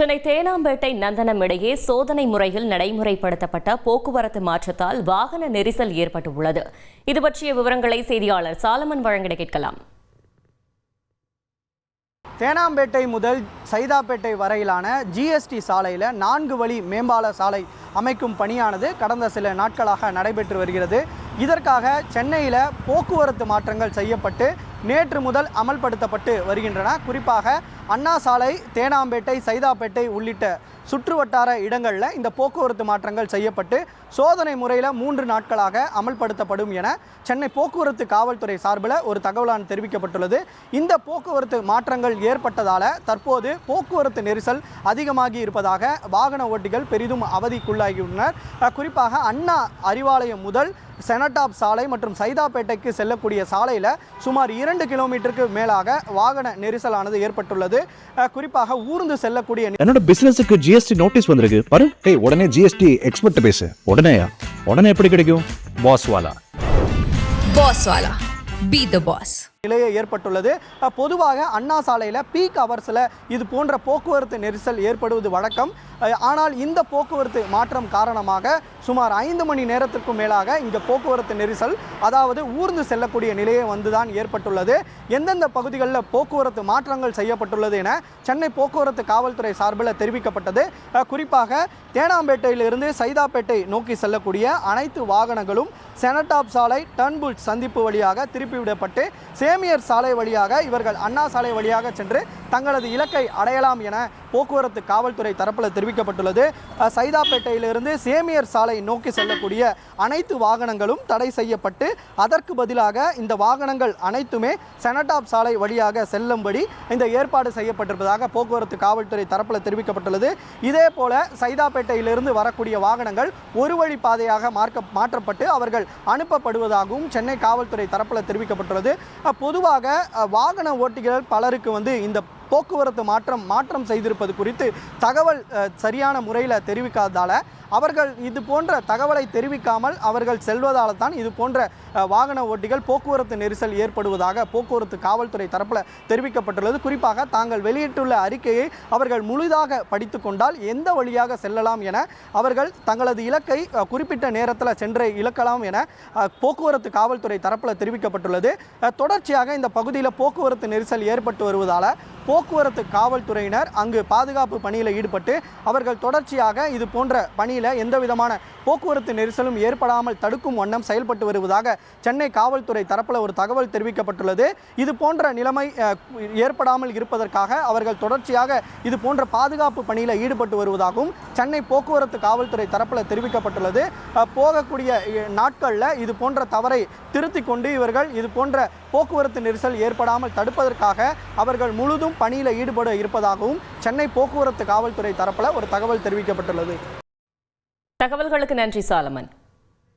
சென்னை தேனாம்பேட்டை நந்தனம் இடையே சோதனை முறையில் நடைமுறைப்படுத்தப்பட்ட போக்குவரத்து மாற்றத்தால் வாகன நெரிசல் ஏற்பட்டுள்ளது. இது பற்றிய விவரங்களை செய்தியாளர் சாலமன் வழங்கிட கேட்கலாம். தேனாம்பேட்டை முதல் சைதாப்பேட்டை வரையிலான ஜிஎஸ்டி சாலையில் 4 வழி மேம்பால சாலை அமைக்கும் பணியானது கடந்த சில நாட்களாக நடைபெற்று வருகிறது. இதற்காக சென்னையில் போக்குவரத்து மாற்றங்கள் செய்யப்பட்டு நேற்று முதல் அமல்படுத்தப்பட்டு வருகின்றன. குறிப்பாக அண்ணா சாலை, தேனாம்பேட்டை, சைதாப்பேட்டை உள்ளிட்ட சுற்றுவட்டார இடங்களில் இந்த போக்குவரத்து மாற்றங்கள் செய்யப்பட்டு சோதனை முறையில் 3 நாட்களாக அமல்படுத்தப்படும் என சென்னை போக்குவரத்து காவல்துறை சார்பில் ஒரு தகவலான தெரிவிக்கப்பட்டுள்ளது. இந்த போக்குவரத்து மாற்றங்கள் ஏற்பட்டதால் தற்போது போக்குவரத்து நெரிசல் அதிகமாகி இருப்பதாக வாகன ஓட்டிகள் பெரிதும் அவதிக்குள்ளாகியுள்ளனர். குறிப்பாக அண்ணா அறிவாலயம் முதல் செனடாப் சாலை மற்றும் சைதாப்பேட்டைக்கு செல்லக்கூடிய சாலையில் சுமார் 2 கிலோமீட்டருக்கு மேலாக வாகன நெரிசலானது ஏற்பட்டுள்ளது. குறிப்பாக ஊர்ந்து செல்லக்கூடிய என்னோட பிசினஸுக்கு ஜிஎஸ்டி நோட்டீஸ் வந்திருக்கு பாரு. உடனே ஜிஎஸ்டி எக்ஸ்பர்ட் பேசு. உடனே எப்படி கிடைக்கும்? பாஸ் வாலா பி தி பாஸ் நிலையை ஏற்பட்டுள்ளது. பொதுவாக அண்ணா சாலையில் பீக் அவர்ஸில் இது போன்ற போக்குவரத்து நெரிசல் ஏற்படுவது வழக்கம். ஆனால் இந்த போக்குவரத்து மாற்றம் காரணமாக சுமார் 5 மணி நேரத்திற்கும் மேலாக இங்கே போக்குவரத்து நெரிசல், அதாவது ஊர்ந்து செல்லக்கூடிய நிலையை வந்துதான் ஏற்பட்டுள்ளது. எந்தெந்த பகுதிகளில் போக்குவரத்து மாற்றங்கள் செய்யப்பட்டுள்ளது என சென்னை போக்குவரத்து காவல்துறை சார்பில் தெரிவிக்கப்பட்டது. குறிப்பாக தேனாம்பேட்டையிலிருந்து சைதாப்பேட்டை நோக்கி செல்லக்கூடிய அனைத்து வாகனங்களும் செனடாப் சாலை, டர்ன்புல் சந்திப்பு வழியாக திருப்பிவிடப்பட்டு சேமியர் சாலை வழியாக இவர்கள் அண்ணா சாலை வழியாக சென்று தங்களது இலக்கை அடையலாம் என போக்குவரத்து காவல்துறை தரப்பில் தெரிவிக்கப்பட்டுள்ளது. சைதாப்பேட்டையிலிருந்து சேமியர் சாலை நோக்கி செல்லக்கூடிய அனைத்து வாகனங்களும் தடை செய்யப்பட்டு அதற்கு பதிலாக இந்த வாகனங்கள் அனைத்துமே செனடாப் சாலை வழியாக செல்லும்படி இந்த ஏற்பாடு செய்யப்பட்டிருப்பதாக போக்குவரத்து காவல்துறை தரப்பில் தெரிவிக்கப்பட்டுள்ளது. இதே போல சைதாப்பேட்டையிலிருந்து வரக்கூடிய வாகனங்கள் ஒரு வழி பாதையாக மாற்றப்பட்டு அவர்கள் அனுப்பப்படுவதாகவும் சென்னை காவல்துறை தரப்பில் தெரிவிக்கப்பட்டுள்ளது. பொதுவாக வாகன ஓட்டிகள் பலருக்கு இந்த போக்குவரத்து மாற்றம் செய்திருப்பது குறித்து தகவல் சரியான முறையில் தெரிவிக்காததால் அவர்கள் இது போன்ற தகவலை தெரிவிக்காமல் அவர்கள் செல்வதால் தான் இது போன்ற வாகன ஓட்டிகள் போக்குவரத்து நெரிசல் ஏற்படுவதாக போக்குவரத்து காவல்துறை தரப்பில் தெரிவிக்கப்பட்டுள்ளது. குறிப்பாக தாங்கள் வெளியிட்டுள்ள அறிக்கையை அவர்கள் முழுதாக படித்து கொண்டால் எந்த வழியாக செல்லலாம் என அவர்கள் தங்களது இலக்கை குறிப்பிட்ட நேரத்தில் சென்று இழக்கலாம் என போக்குவரத்து காவல்துறை தரப்பில் தெரிவிக்கப்பட்டுள்ளது. தொடர்ச்சியாக இந்த பகுதியில் போக்குவரத்து நெரிசல் ஏற்பட்டு வருவதால் போக்குவரத்து காவல்துறையினர் அங்கு பாதுகாப்பு பணியில் ஈடுபட்டு அவர்கள் தொடர்ச்சியாக இது போன்ற பணியில் எந்த விதமான போக்குவரத்து நெரிசலும் ஏற்படாமல் தடுக்கும் வண்ணம் செயல்பட்டு வருவதாக சென்னை காவல்துறை தரப்பில் ஒரு தகவல் தெரிவிக்கப்பட்டுள்ளது. இது போன்ற நிலைமை ஏற்படாமல் இருப்பதற்காக அவர்கள் தொடர்ச்சியாக இது போன்ற பாதுகாப்பு பணியில் ஈடுபட்டு வருவதாகவும் சென்னை போக்குவரத்து காவல்துறை தரப்பில் தெரிவிக்கப்பட்டுள்ளது. போகக்கூடிய நாட்களில் இது போன்ற தவறை திருத்திக் கொண்டு இவர்கள் இது போன்ற போக்குவரத்து நெரிசல் ஏற்படாமல் தடுப்பதற்காக அவர்கள் முழுதும் பணியில் ஈடுபட இருப்பதாகவும் சென்னை போக்குவரத்து காவல்துறை தரப்பில் ஒரு தகவல் தெரிவிக்கப்பட்டுள்ளது. தகவல்களுக்கு நன்றி சாலமன்.